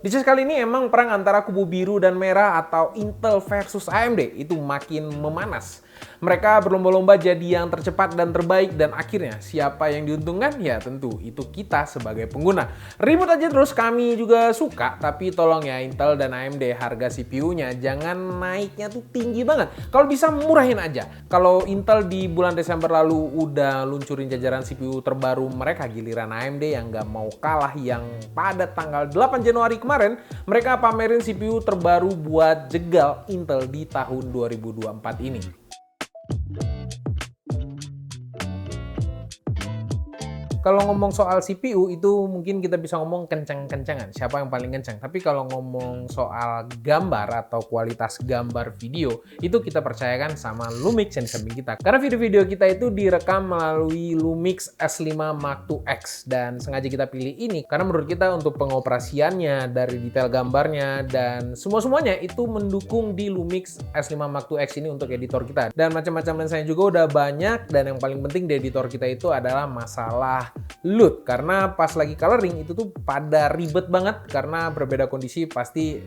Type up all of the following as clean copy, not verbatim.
Di kali ini emang perang antara kubu biru dan merah atau Intel versus AMD itu makin memanas. Mereka berlomba-lomba jadi yang tercepat dan terbaik dan akhirnya siapa yang diuntungkan? Ya tentu itu kita sebagai pengguna. Ribut aja terus kami juga suka, tapi tolong ya Intel dan AMD harga CPU-nya jangan naiknya tuh tinggi banget. Kalau bisa murahin aja. Kalau Intel di bulan Desember lalu udah luncurin jajaran CPU terbaru mereka, giliran AMD yang nggak mau kalah yang pada tanggal 8 Januari kemarin mereka pamerin CPU terbaru buat jegal Intel di tahun 2024 ini. Kalau ngomong soal CPU itu mungkin kita bisa ngomong kencang-kencangan, siapa yang paling kencang. Tapi kalau ngomong soal gambar atau kualitas gambar video, itu kita percayakan sama Lumix yang di samping kita. Karena video-video kita itu direkam melalui Lumix S5 Mark II X dan sengaja kita pilih ini karena menurut kita untuk pengoperasiannya, dari detail gambarnya dan semua-semuanya itu mendukung di Lumix S5 Mark II X ini untuk editor kita. Dan macam-macam lensanya juga udah banyak dan yang paling penting di editor kita itu adalah masalah LUT, karena pas lagi coloring itu tuh pada ribet banget karena berbeda kondisi pasti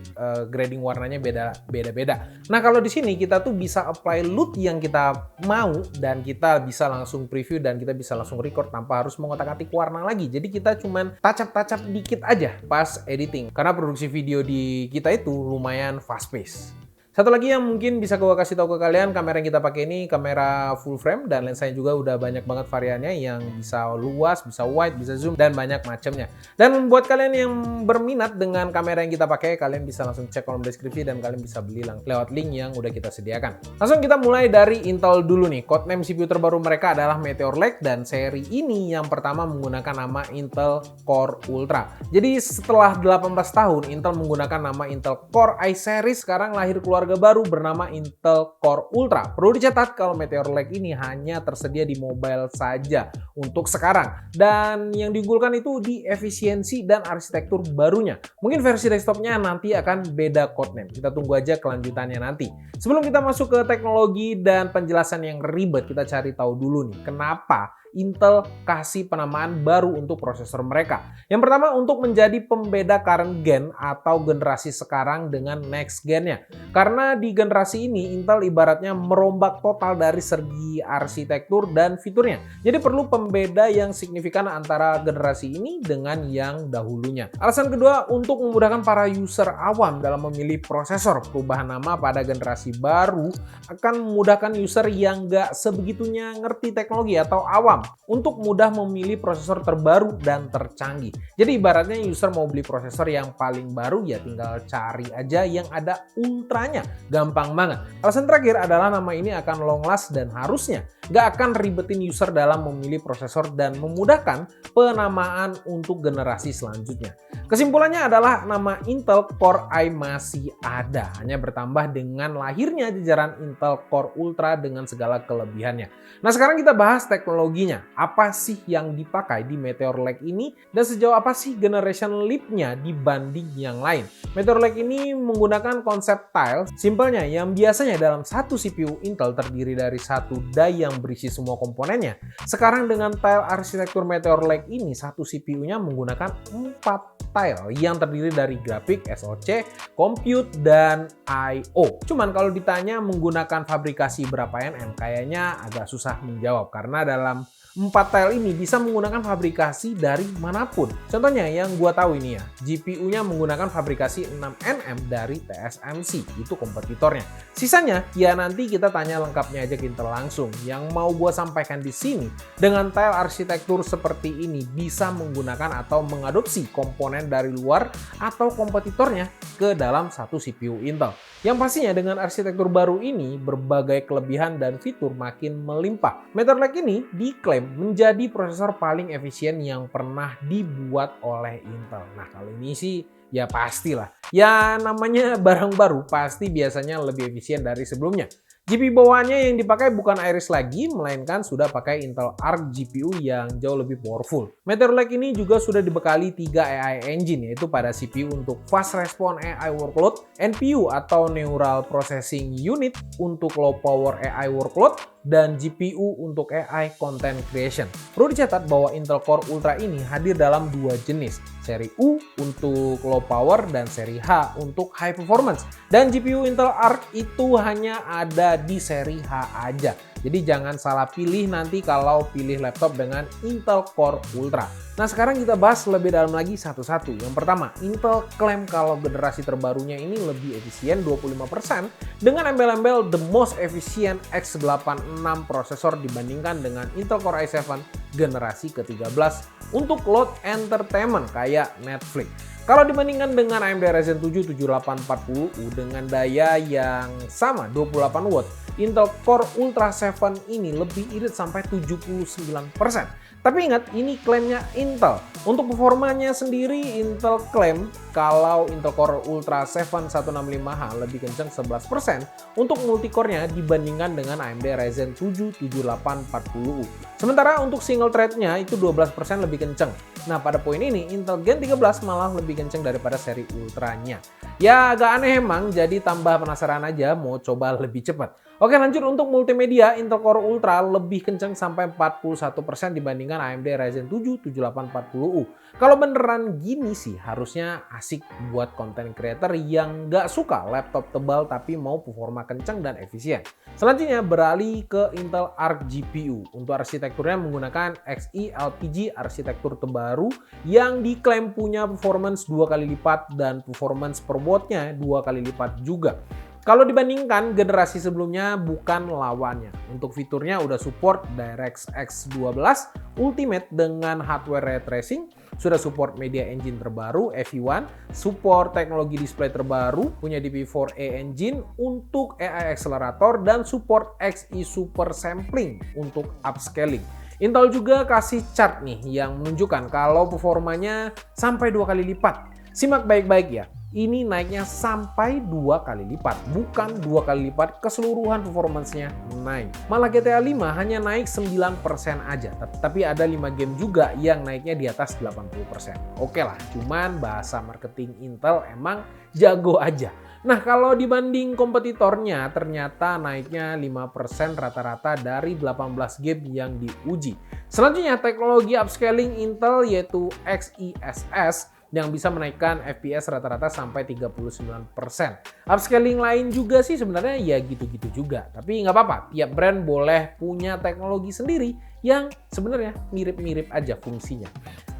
grading warnanya beda-beda. Nah kalau di sini kita tuh bisa apply LUT yang kita mau dan kita bisa langsung preview dan kita bisa langsung record tanpa harus mengotak-atik warna lagi. Jadi kita cuman touch-up dikit aja pas editing karena produksi video di kita itu lumayan fast pace. Satu lagi yang mungkin bisa gue kasih tahu ke kalian, kamera yang kita pakai ini kamera full frame dan lensanya juga udah banyak banget variannya yang bisa luas, bisa wide, bisa zoom dan banyak macamnya. Dan buat kalian yang berminat dengan kamera yang kita pakai, kalian bisa langsung cek kolom deskripsi dan kalian bisa beli lewat link yang udah kita sediakan. Langsung kita mulai dari Intel dulu nih. Codename CPU terbaru mereka adalah Meteor Lake dan seri ini yang pertama menggunakan nama Intel Core Ultra. Jadi setelah 18 tahun Intel menggunakan nama Intel Core i-series, sekarang lahir keluarga baru bernama Intel Core Ultra. Perlu dicatat kalau Meteor Lake ini hanya tersedia di mobile saja untuk sekarang. Dan yang diunggulkan itu di efisiensi dan arsitektur barunya. Mungkin versi desktopnya nanti akan beda codename. Kita tunggu aja kelanjutannya nanti. Sebelum kita masuk ke teknologi dan penjelasan yang ribet, kita cari tahu dulu nih kenapa Intel kasih penamaan baru untuk prosesor mereka. Yang pertama untuk menjadi pembeda current gen atau generasi sekarang dengan next gen-nya. Karena di generasi ini Intel ibaratnya merombak total dari segi arsitektur dan fiturnya. Jadi perlu pembeda yang signifikan antara generasi ini dengan yang dahulunya. Alasan kedua untuk memudahkan para user awam dalam memilih prosesor. Perubahan nama pada generasi baru akan memudahkan user yang nggak sebegitunya ngerti teknologi atau awam untuk mudah memilih prosesor terbaru dan tercanggih. Jadi ibaratnya user mau beli prosesor yang paling baru ya tinggal cari aja yang ada ultranya. Gampang banget. Alasan terakhir adalah nama ini akan long last dan harusnya nggak akan ribetin user dalam memilih prosesor dan memudahkan penamaan untuk generasi selanjutnya. Kesimpulannya adalah nama Intel Core i masih ada, hanya bertambah dengan lahirnya jajaran Intel Core Ultra dengan segala kelebihannya. Nah sekarang kita bahas teknologinya. Apa sih yang dipakai di Meteor Lake ini dan sejauh apa sih generation leap-nya dibanding yang lain? Meteor Lake ini menggunakan konsep tile, simpelnya yang biasanya dalam satu CPU Intel terdiri dari satu die yang berisi semua komponennya. Sekarang dengan tile arsitektur Meteor Lake ini, satu CPU-nya menggunakan 4 tile yang terdiri dari grafik, SoC, compute, dan I/O. Cuman kalau ditanya menggunakan fabrikasi berapa nm, kayaknya agak susah menjawab karena dalam 4 tile ini bisa menggunakan fabrikasi dari manapun. Contohnya yang gua tahu ini ya, GPU-nya menggunakan fabrikasi 6nm dari TSMC, itu kompetitornya. Sisanya ya nanti kita tanya lengkapnya aja ke Intel langsung. Yang mau gua sampaikan di sini, dengan tile arsitektur seperti ini bisa menggunakan atau mengadopsi komponen dari luar atau kompetitornya ke dalam satu CPU Intel. Yang pastinya dengan arsitektur baru ini, berbagai kelebihan dan fitur makin melimpah. Meteor Lake ini diklaim menjadi prosesor paling efisien yang pernah dibuat oleh Intel. Nah kalau ini sih ya pastilah. Ya namanya barang baru pasti biasanya lebih efisien dari sebelumnya. GPU bawaannya yang dipakai bukan Iris lagi, melainkan sudah pakai Intel Arc GPU yang jauh lebih powerful. Meteor Lake ini juga sudah dibekali 3 AI engine, yaitu pada CPU untuk Fast Response AI Workload, NPU atau Neural Processing Unit untuk Low Power AI Workload, dan GPU untuk AI content creation. Perlu dicatat bahwa Intel Core Ultra ini hadir dalam dua jenis, seri U untuk low power dan seri H untuk high performance. Dan GPU Intel Arc itu hanya ada di seri H aja. Jadi jangan salah pilih nanti kalau pilih laptop dengan Intel Core Ultra. Nah sekarang kita bahas lebih dalam lagi satu-satu. Yang pertama, Intel klaim kalau generasi terbarunya ini lebih efisien 25% dengan embel-embel the most efficient x86 prosesor dibandingkan dengan Intel Core i7 generasi ke-13 untuk load entertainment kayak Netflix. Kalau dibandingkan dengan AMD Ryzen 7 7840U dengan daya yang sama 28 watt, Intel Core Ultra 7 ini lebih irit sampai 79%. Tapi ingat, ini klaimnya Intel. Untuk performanya sendiri, Intel klaim kalau Intel Core Ultra 7 165H lebih kencang 11% untuk multicore-nya dibandingkan dengan AMD Ryzen 7 7840U. Sementara untuk single thread-nya itu 12% lebih kencang. Nah, pada poin ini Intel Gen 13 malah lebih kencang daripada seri Ultranya. Ya, agak aneh emang, jadi tambah penasaran aja mau coba lebih cepat. Oke, lanjut untuk multimedia, Intel Core Ultra lebih kencang sampai 41% dibandingkan AMD Ryzen 7 7840U. Kalau beneran gini sih harusnya asik buat content creator yang nggak suka laptop tebal tapi mau performa kencang dan efisien. Selanjutnya beralih ke Intel Arc GPU. Untuk arsitekturnya menggunakan Xe-LPG arsitektur terbaru yang diklaim punya performance 2 kali lipat dan performance per wattnya 2 kali lipat juga. Kalau dibandingkan generasi sebelumnya bukan lawannya. Untuk fiturnya udah support DirectX 12 Ultimate dengan hardware ray tracing, sudah support media engine terbaru EV1, support teknologi display terbaru, punya DP4A engine untuk AI accelerator dan support Xe Super Sampling untuk upscaling. Intel juga kasih chart nih yang menunjukkan kalau performanya sampai 2 kali lipat. Simak baik-baik ya. Ini naiknya sampai 2 kali lipat, bukan 2 kali lipat keseluruhan performance-nya naik. Malah GTA 5 hanya naik 9% aja, tapi ada 5 game juga yang naiknya di atas 80%. Oke lah, cuman bahasa marketing Intel emang jago aja. Nah, kalau dibanding kompetitornya ternyata naiknya 5% rata-rata dari 18 game yang diuji. Selanjutnya teknologi upscaling Intel yaitu XeSS yang bisa menaikkan FPS rata-rata sampai 39%. Upscaling lain juga sih sebenarnya ya gitu-gitu juga. Tapi nggak apa-apa, tiap brand boleh punya teknologi sendiri yang sebenarnya mirip-mirip aja fungsinya.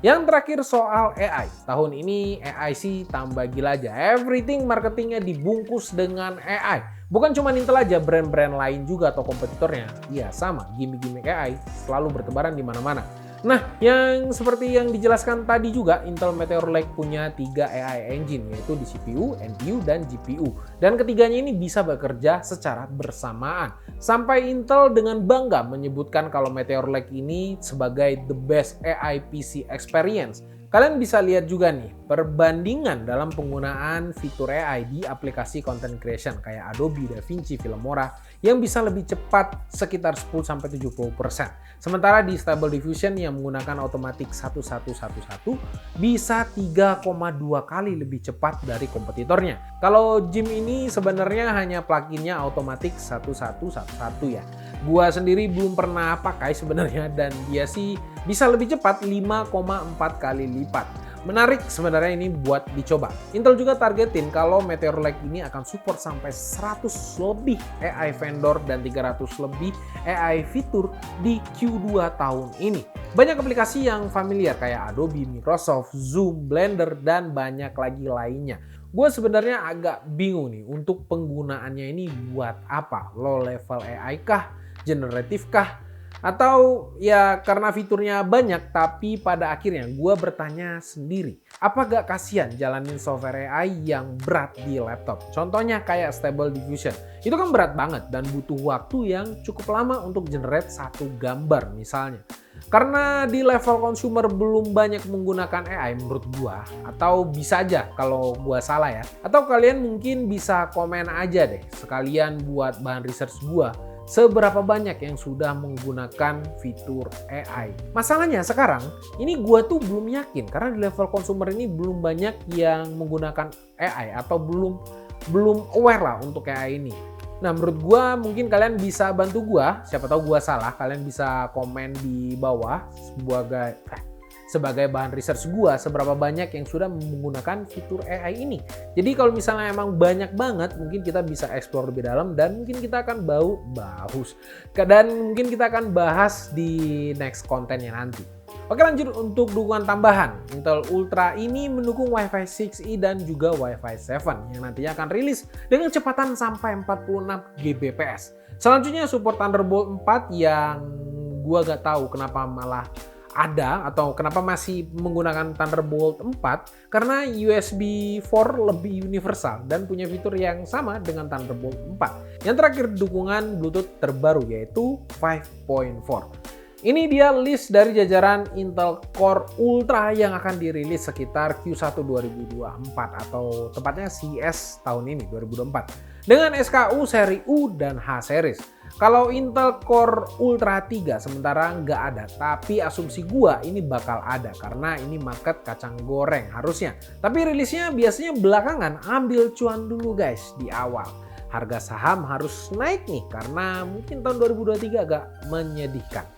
Yang terakhir soal AI. Tahun ini AI sih tambah gila aja. Everything marketingnya dibungkus dengan AI. Bukan cuma Intel aja, brand-brand lain juga atau kompetitornya. Iya sama, gimmick-gimmick AI selalu bertebaran di mana-mana. Nah, yang seperti yang dijelaskan tadi juga, Intel Meteor Lake punya 3 AI engine, yaitu di CPU, NPU, dan GPU. Dan ketiganya ini bisa bekerja secara bersamaan. Sampai Intel dengan bangga menyebutkan kalau Meteor Lake ini sebagai the best AI PC experience. Kalian bisa lihat juga nih, perbandingan dalam penggunaan fitur AI di aplikasi content creation kayak Adobe, DaVinci, Filmora yang bisa lebih cepat sekitar 10-70%. Sementara di Stable Diffusion yang menggunakan Automatic 1111 bisa 3,2 kali lebih cepat dari kompetitornya. Kalau GIMP ini sebenarnya hanya pluginnya Automatic 1111 ya. Gua sendiri belum pernah pakai sebenarnya dan dia sih bisa lebih cepat 5,4 kali lipat. Menarik sebenarnya ini buat dicoba. Intel juga targetin kalau Meteor Lake ini akan support sampai 100 lebih AI vendor dan 300 lebih AI fitur di Q2 tahun ini. Banyak aplikasi yang familiar kayak Adobe, Microsoft, Zoom, Blender, dan banyak lagi lainnya. Gue sebenarnya agak bingung nih untuk penggunaannya ini buat apa? Low level AI kah? Generatif kah? Atau ya karena fiturnya banyak tapi pada akhirnya gue bertanya sendiri, apa gak kasihan jalanin software AI yang berat di laptop? Contohnya kayak Stable Diffusion, itu kan berat banget dan butuh waktu yang cukup lama untuk generate satu gambar misalnya. Karena di level consumer belum banyak menggunakan AI menurut gua, atau bisa aja kalau gua salah ya. Atau kalian mungkin bisa komen aja deh sekalian buat bahan research gua. Seberapa banyak yang sudah menggunakan fitur AI. Masalahnya sekarang, ini gua tuh belum yakin karena di level consumer ini belum banyak yang menggunakan AI atau belum aware lah untuk AI ini. Nah, menurut gua mungkin kalian bisa bantu gua, siapa tahu gua salah, kalian bisa komen di bawah sebagai bahan research gua seberapa banyak yang sudah menggunakan fitur AI ini. Jadi kalau misalnya emang banyak banget, mungkin kita bisa explore lebih dalam dan mungkin kita akan mungkin kita akan bahas di next kontennya nanti. Oke, lanjut untuk dukungan tambahan. Intel Ultra ini mendukung Wi-Fi 6E dan juga Wi-Fi 7 yang nantinya akan rilis dengan kecepatan sampai 46 Gbps. Selanjutnya support Thunderbolt 4 yang gua gak tahu kenapa malah ada atau kenapa masih menggunakan Thunderbolt 4 karena USB 4 lebih universal dan punya fitur yang sama dengan Thunderbolt 4. Yang terakhir dukungan Bluetooth terbaru yaitu 5.4. Ini dia list dari jajaran Intel Core Ultra yang akan dirilis sekitar Q1 2024 atau tepatnya CES tahun ini 2024 dengan SKU seri U dan H series. Kalau Intel Core Ultra 3 sementara nggak ada, tapi asumsi gua ini bakal ada karena ini market kacang goreng harusnya. Tapi rilisnya biasanya belakangan, ambil cuan dulu guys di awal. Harga saham harus naik nih karena mungkin tahun 2023 agak menyedihkan.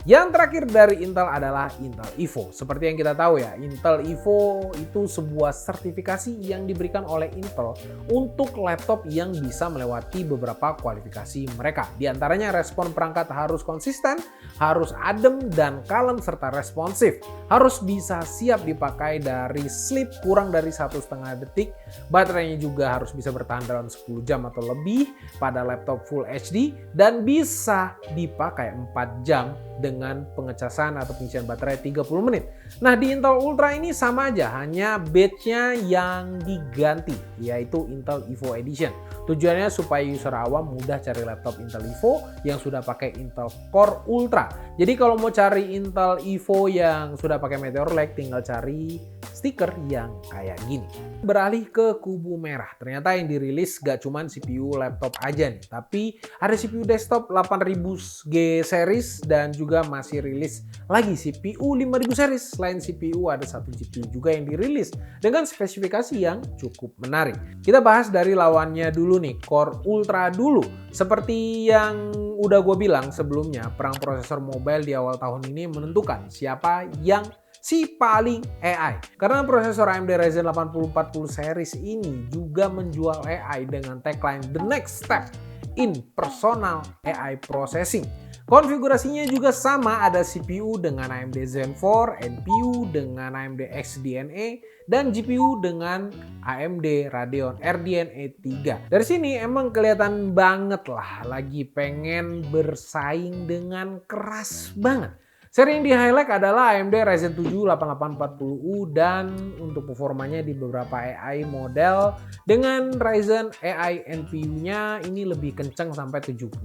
Yang terakhir dari Intel adalah Intel Evo. Seperti yang kita tahu ya, Intel Evo itu sebuah sertifikasi yang diberikan oleh Intel untuk laptop yang bisa melewati beberapa kualifikasi mereka. Di antaranya respon perangkat harus konsisten, harus adem dan kalem serta responsif. Harus bisa siap dipakai dari sleep kurang dari 1,5 detik. Baterainya juga harus bisa bertahan dalam 10 jam atau lebih pada laptop Full HD dan bisa dipakai 4 jam dengan pengecasan atau pengisian baterai 30 menit. Nah, di Intel Ultra ini sama aja, hanya badge-nya yang diganti, yaitu Intel Evo Edition. Tujuannya supaya user awam mudah cari laptop Intel Evo yang sudah pakai Intel Core Ultra. Jadi kalau mau cari Intel Evo yang sudah pakai Meteor Lake, tinggal cari stiker yang kayak gini. Beralih ke kubu merah, ternyata yang dirilis gak cuman CPU laptop aja nih, tapi ada CPU desktop 8000G series dan juga masih rilis lagi CPU 5000 series. Selain CPU ada satu GPU juga yang dirilis dengan spesifikasi yang cukup menarik. Kita bahas dari lawannya dulu nih, Core Ultra dulu. Seperti yang udah gue bilang sebelumnya, perang prosesor mobile di awal tahun ini menentukan siapa yang si paling AI. Karena prosesor AMD Ryzen 8040 series ini juga menjual AI dengan tagline The Next Step in Personal AI Processing. Konfigurasinya juga sama, ada CPU dengan AMD Zen 4, NPU dengan AMD XDNA, dan GPU dengan AMD Radeon RDNA 3. Dari sini emang kelihatan banget lah lagi pengen bersaing dengan keras banget. Seri yang di-highlight adalah AMD Ryzen 7 8840U dan untuk performanya di beberapa AI model dengan Ryzen AI NPU-nya ini lebih kencang sampai 70%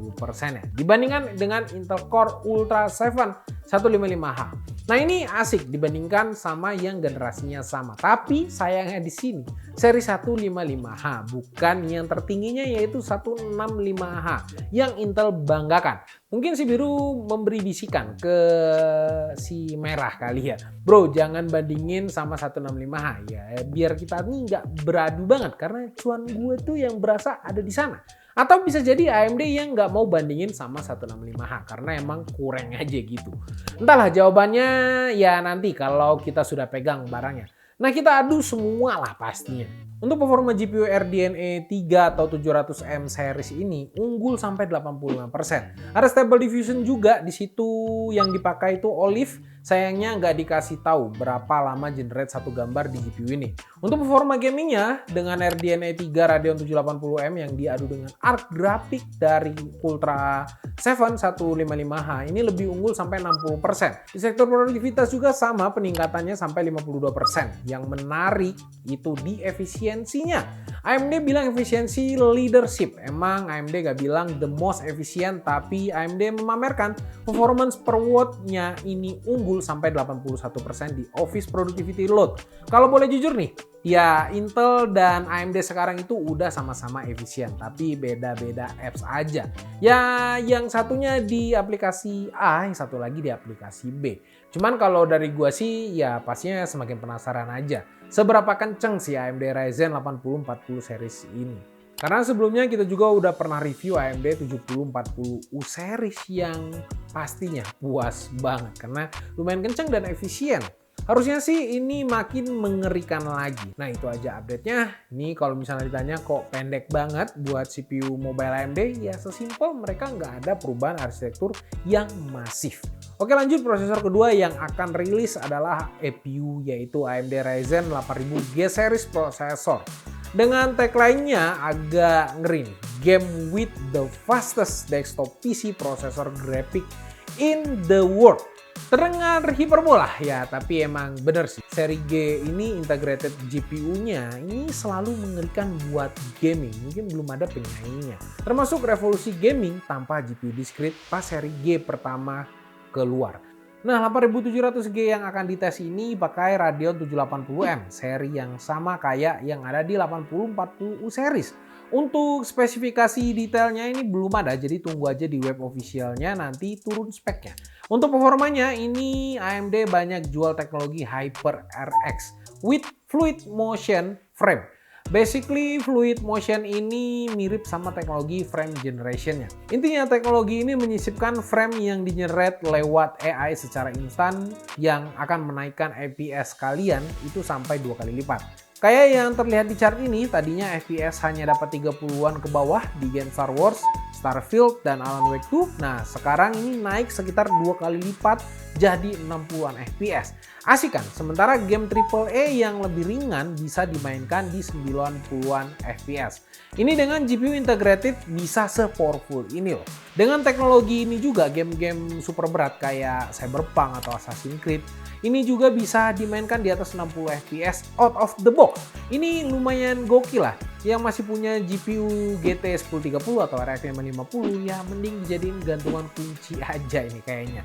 ya. Dibandingkan dengan Intel Core Ultra 7 155H. Nah, ini asik dibandingkan sama yang generasinya sama. Tapi sayangnya di sini seri 155H bukan yang tertingginya yaitu 165H yang Intel banggakan. Mungkin si biru memberi bisikan ke si merah kali ya. Bro, jangan bandingin sama 165H ya. Biar kita nih nggak beradu banget karena cuan gue tuh yang berasa ada di sana. Atau bisa jadi AMD yang nggak mau bandingin sama 165H karena emang kurang aja gitu. Entahlah jawabannya ya nanti kalau kita sudah pegang barangnya. Nah, kita adu semua lah pastinya. Untuk performa GPU RDNA 3 atau 700M series ini unggul sampai 85%. Ada Stable Diffusion juga di situ yang dipakai itu Olive. Sayangnya nggak dikasih tahu berapa lama generate satu gambar di GPU ini. Untuk performa gamingnya dengan RDNA 3 Radeon 780M yang diadu dengan Arc grafik dari Ultra 7 155H ini lebih unggul sampai 60%. Di sektor produktivitas juga sama peningkatannya sampai 52%. Yang menarik itu di efisiensinya. AMD bilang efisiensi leadership. Emang AMD gak bilang the most efficient, tapi AMD memamerkan performance per watt-nya ini unggul sampai 81% di Office Productivity Load. Kalau boleh jujur nih, ya Intel dan AMD sekarang itu udah sama-sama efisien, tapi beda-beda apps aja. Ya yang satunya di aplikasi A, yang satu lagi di aplikasi B. Cuman kalau dari gua sih ya pastinya semakin penasaran aja. Seberapa kenceng sih AMD Ryzen 8040 series ini? Karena sebelumnya kita juga udah pernah review AMD 7040U series yang pastinya puas banget karena lumayan kencang dan efisien. Harusnya sih ini makin mengerikan lagi. Nah itu aja update-nya. Ini kalau misalnya ditanya kok pendek banget buat CPU mobile AMD, ya sesimpel mereka nggak ada perubahan arsitektur yang masif. Oke lanjut, prosesor kedua yang akan rilis adalah APU yaitu AMD Ryzen 8000G series processor. Dengan tagline-nya agak ngeri nih, game with the fastest desktop PC processor graphic in the world. Terdengar hiperbola ya, tapi emang bener sih. Seri G ini integrated GPU-nya ini selalu mengerikan buat gaming. Mungkin belum ada penyaingnya. Termasuk revolusi gaming tanpa GPU discrete pas seri G pertama keluar. Nah, 8700G yang akan dites ini pakai Radeon 780M, seri yang sama kayak yang ada di 8040U series. Untuk spesifikasi detailnya ini belum ada, jadi tunggu aja di web officialnya nanti turun speknya. Untuk performanya ini AMD banyak jual teknologi HyperRX with Fluid Motion Frame. Basically Fluid Motion ini mirip sama teknologi frame generation-nya. Intinya teknologi ini menyisipkan frame yang di-generate lewat AI secara instan yang akan menaikkan FPS kalian itu sampai 2 kali lipat. Kayak yang terlihat di chart ini, tadinya FPS hanya dapat 30-an ke bawah di game Star Wars, Starfield, dan Alan Wake 2. Nah, sekarang ini naik sekitar 2 kali lipat jadi 60-an FPS. Asik kan? Sementara game AAA yang lebih ringan bisa dimainkan di 90-an FPS. Ini dengan GPU integrated bisa se-powerful ini loh. Dengan teknologi ini juga game-game super berat kayak Cyberpunk atau Assassin's Creed ini juga bisa dimainkan di atas 60 FPS out of the box. Ini lumayan gokil lah. Yang masih punya GPU GT 1030 atau RX 550 ya mending dijadiin gantungan kunci aja ini kayaknya.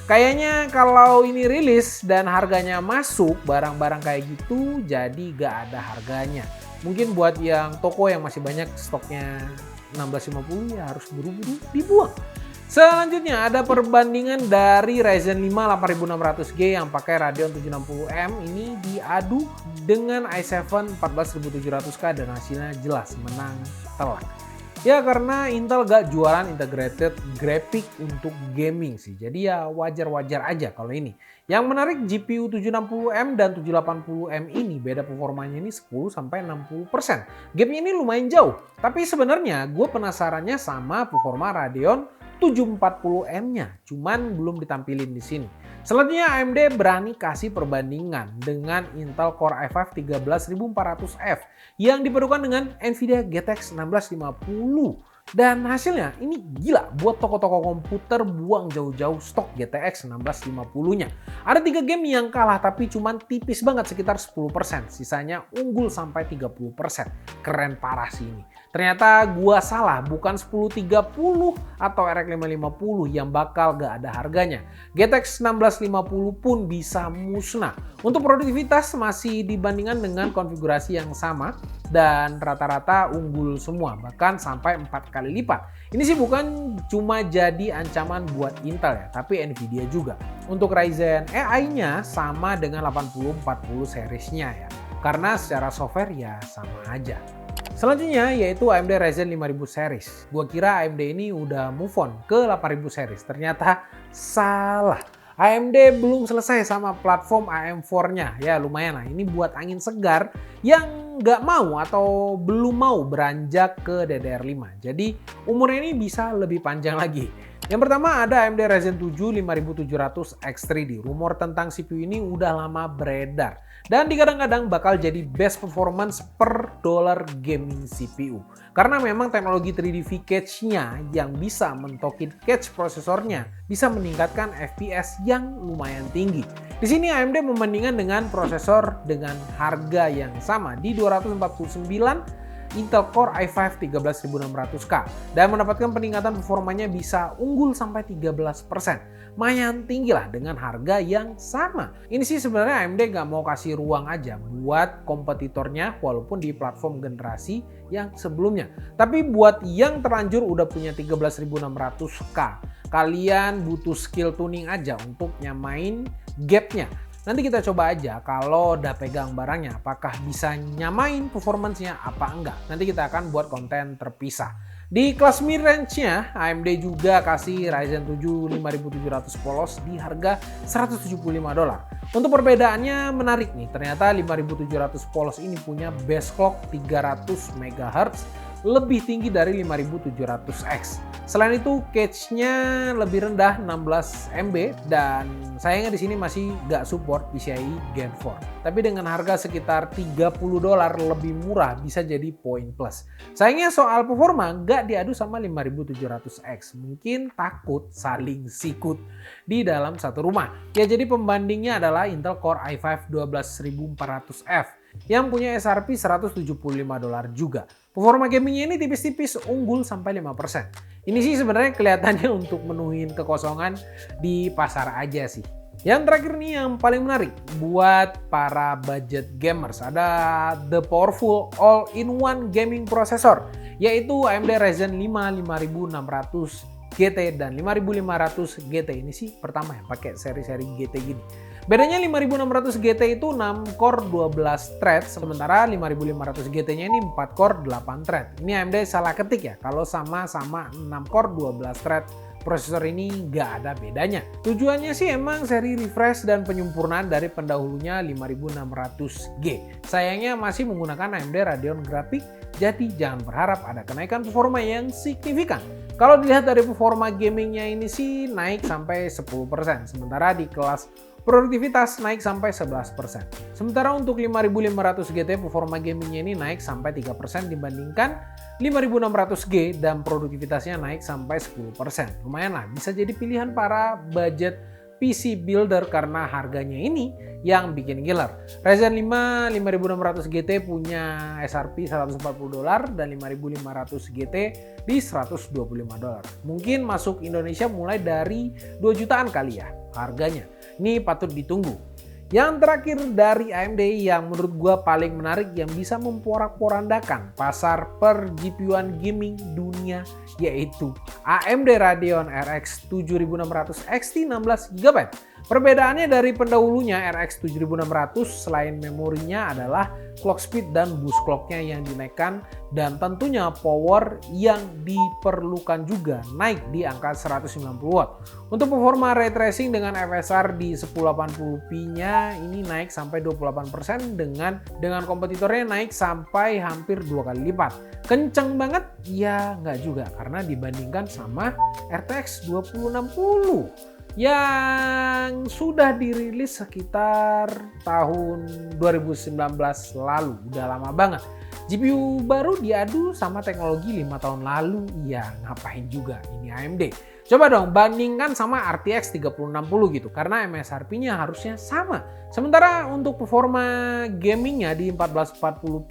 Kayaknya kalau ini rilis dan harganya masuk barang-barang kayak gitu jadi gak ada harganya. Mungkin buat yang toko yang masih banyak stoknya 1650 ya harus buru-buru dibuang. Selanjutnya ada perbandingan dari Ryzen 5 8600G yang pakai Radeon 760M ini diadu dengan i7 14700K dan hasilnya jelas menang telak. Ya karena Intel gak jualan integrated graphic untuk gaming sih. Jadi ya wajar-wajar aja kalau ini. Yang menarik GPU 760M dan 780M ini beda performanya ini 10-60%. Gapnya ini lumayan jauh. Tapi sebenarnya gue penasarannya sama performa Radeon 740M-nya, cuman belum ditampilin di sini. Selanjutnya AMD berani kasih perbandingan dengan Intel Core i5 13400F yang dipadukan dengan Nvidia GTX 1650. Dan hasilnya ini gila buat toko-toko komputer buang jauh-jauh stok GTX 1650-nya. Ada 3 game yang kalah tapi cuman tipis banget sekitar 10%. Sisanya unggul sampai 30%. Keren parah sih ini. Ternyata gua salah, bukan 1030 atau RX 550 yang bakal gak ada harganya. GTX 1650 pun bisa musnah. Untuk produktivitas masih dibandingkan dengan konfigurasi yang sama dan rata-rata unggul semua, bahkan sampai 4 kali lipat. Ini sih bukan cuma jadi ancaman buat Intel ya, tapi Nvidia juga. Untuk Ryzen AI-nya sama dengan 8040 seriesnya ya, karena secara software ya sama aja. Selanjutnya yaitu AMD Ryzen 5000 series. Gua kira AMD ini udah move on ke 8000 series. Ternyata salah. AMD belum selesai sama platform AM4-nya. Ya lumayan lah, ini buat angin segar yang nggak mau atau belum mau beranjak ke DDR5. Jadi umurnya ini bisa lebih panjang lagi. Yang pertama ada AMD Ryzen 7 5700 X3D. Rumor tentang CPU ini udah lama beredar. Dan digadang-gadang bakal jadi best performance per dollar gaming CPU. Karena memang teknologi 3D V-Cache-nya yang bisa mentokin cache prosesornya bisa meningkatkan FPS yang lumayan tinggi. Di sini AMD membandingkan dengan prosesor dengan harga yang sama di 249 Intel Core i5 13600K dan mendapatkan peningkatan performanya bisa unggul sampai 13%. Lumayan tinggi lah dengan harga yang sama. Ini sih sebenarnya AMD gak mau kasih ruang aja buat kompetitornya walaupun di platform generasi yang sebelumnya. Tapi buat yang terlanjur udah punya 13600K, kalian butuh skill tuning aja untuk nyamain gapnya. Nanti kita coba aja kalau udah pegang barangnya apakah bisa nyamain performance-nya apa enggak. Nanti kita akan buat konten terpisah. Di kelas mid-range-nya, AMD juga kasih Ryzen 7 5700 polos di harga $175. Untuk perbedaannya menarik nih, ternyata 5700 polos ini punya base clock 300 MHz lebih tinggi dari 5700X. Selain itu, cache-nya lebih rendah 16 MB dan sayangnya di sini masih nggak support PCIe Gen 4. Tapi dengan harga sekitar $30 lebih murah bisa jadi poin plus. Sayangnya soal performa nggak diadu sama 5700X. Mungkin takut saling sikut di dalam satu rumah. Ya jadi pembandingnya adalah Intel Core i5 12400F yang punya SRP $175 juga. Performa gamingnya ini tipis-tipis unggul sampai 5%. Ini sih sebenarnya kelihatannya untuk menuhin kekosongan di pasar aja sih. Yang terakhir nih yang paling menarik buat para budget gamers ada the powerful all-in-one gaming processor yaitu AMD Ryzen 5 5600 GT dan 5500 GT. Ini sih pertama yang pakai seri-seri GT gini. Bedanya 5600 GT itu 6 core 12 thread, sementara 5500 GT-nya ini 4 core 8 thread. Ini AMD salah ketik ya, kalau sama-sama 6 core 12 thread, prosesor ini nggak ada bedanya. Tujuannya sih emang seri refresh dan penyempurnaan dari pendahulunya 5600G. Sayangnya masih menggunakan AMD Radeon Graphic, jadi jangan berharap ada kenaikan performa yang signifikan. Kalau dilihat dari performa gamingnya ini sih naik sampai 10%, sementara di kelas produktivitas naik sampai 11%. Sementara untuk 5500 GT performa gamingnya ini naik sampai 3% dibandingkan 5600G dan produktivitasnya naik sampai 10%. Lumayan lah, bisa jadi pilihan para budget PC builder karena harganya ini yang bikin killer. Ryzen 5 5600 GT punya SRP $140 dan 5500 GT di $125. Mungkin masuk Indonesia mulai dari 2 jutaan kali ya harganya. Ini patut ditunggu. Yang terakhir dari AMD yang menurut gua paling menarik yang bisa memporak-porandakan pasar per GPU-an gaming dunia yaitu AMD Radeon RX 7600 XT 16GB. Perbedaannya dari pendahulunya RX 7600 selain memorinya adalah clock speed dan boost clocknya yang dinaikkan dan tentunya power yang diperlukan juga naik di angka 190 watt. Untuk performa ray tracing dengan FSR di 1080p-nya ini naik sampai 28% dengan kompetitornya naik sampai hampir 2 kali lipat. Kenceng banget? Ya nggak juga karena dibandingkan sama RTX 2060 yang sudah dirilis sekitar tahun 2019 lalu. Udah lama banget. GPU baru diadu sama teknologi 5 tahun lalu. Ya ngapain juga ini AMD. Coba dong bandingkan sama RTX 3060 gitu. Karena MSRP-nya harusnya sama. Sementara untuk performa gamingnya di 1440p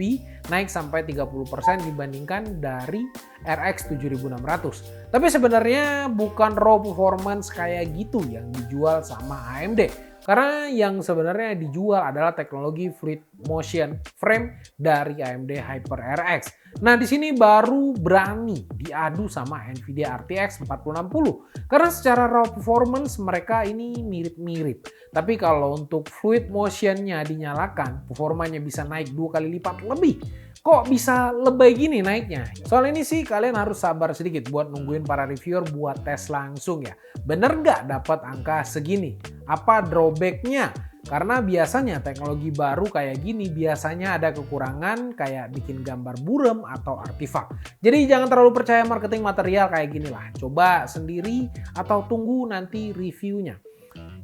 naik sampai 30% dibandingkan dari RX 7600. Tapi sebenarnya bukan raw performance kayak gitu yang dijual sama AMD. Karena yang sebenarnya dijual adalah teknologi Fluid Motion Frame dari AMD HyperRX. Nah, di sini baru berani diadu sama Nvidia RTX 4060. Karena secara raw performance mereka ini mirip-mirip. Tapi kalau untuk Fluid Motion-nya dinyalakan, performanya bisa naik 2 kali lipat lebih. Kok bisa lebay gini naiknya? Soal ini sih kalian harus sabar sedikit buat nungguin para reviewer buat tes langsung ya. Bener nggak dapat angka segini? Apa drawback-nya? Karena biasanya teknologi baru kayak gini biasanya ada kekurangan kayak bikin gambar buram atau artifak. Jadi jangan terlalu percaya marketing material kayak gini lah. Coba sendiri atau tunggu nanti reviewnya.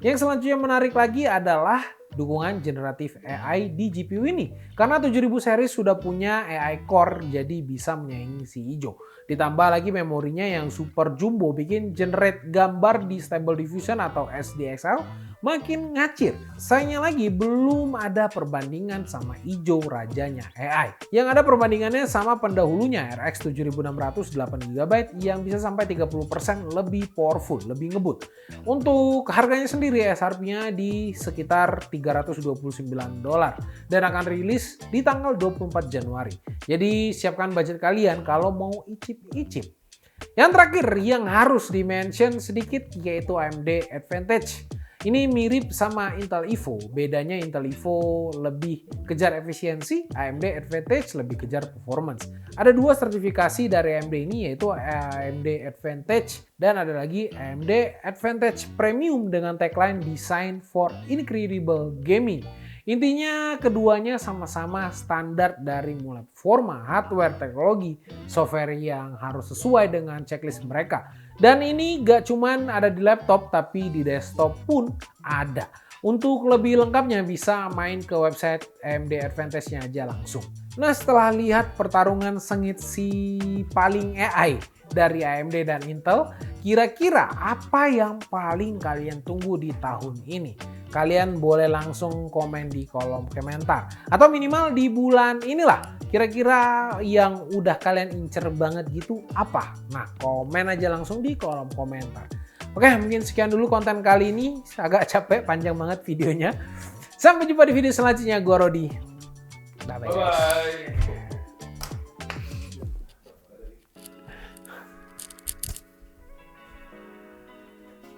Yang selanjutnya menarik lagi adalah dukungan generatif AI di GPU ini. Karena 7000 series sudah punya AI Core jadi bisa menyaingi si hijau. Ditambah lagi memorinya yang super jumbo bikin generate gambar di Stable Diffusion atau SDXL makin ngacir. Sayangnya lagi belum ada perbandingan sama hijau rajanya AI. Yang ada perbandingannya sama pendahulunya RX 7600 8GB yang bisa sampai 30% lebih powerful, lebih ngebut. Untuk harganya sendiri SRP-nya di sekitar $329 dan akan rilis di tanggal 24 Januari. Jadi siapkan budget kalian kalau mau icip-icip. Yang terakhir yang harus di-mention sedikit yaitu AMD Advantage Ini mirip sama Intel Evo, bedanya Intel Evo lebih kejar efisiensi, AMD Advantage lebih kejar performance. Ada dua sertifikasi dari AMD ini, yaitu AMD Advantage dan ada lagi AMD Advantage Premium dengan tagline Design for Incredible Gaming. Intinya keduanya sama-sama standar dari mulai performa, hardware, teknologi, software yang harus sesuai dengan checklist mereka. Dan ini gak cuman ada di laptop, tapi di desktop pun ada. Untuk lebih lengkapnya bisa main ke website AMD Advantage-nya aja langsung. Nah, setelah lihat pertarungan sengit si paling AI dari AMD dan Intel, kira-kira apa yang paling kalian tunggu di tahun ini? Kalian boleh langsung komen di kolom komentar. Atau minimal di bulan inilah, kira-kira yang udah kalian incer banget gitu apa? Nah, komen aja langsung di kolom komentar. Oke, mungkin sekian dulu konten kali ini. Agak capek, panjang banget videonya. Sampai jumpa di video selanjutnya. Gua Rodi. Bye-bye.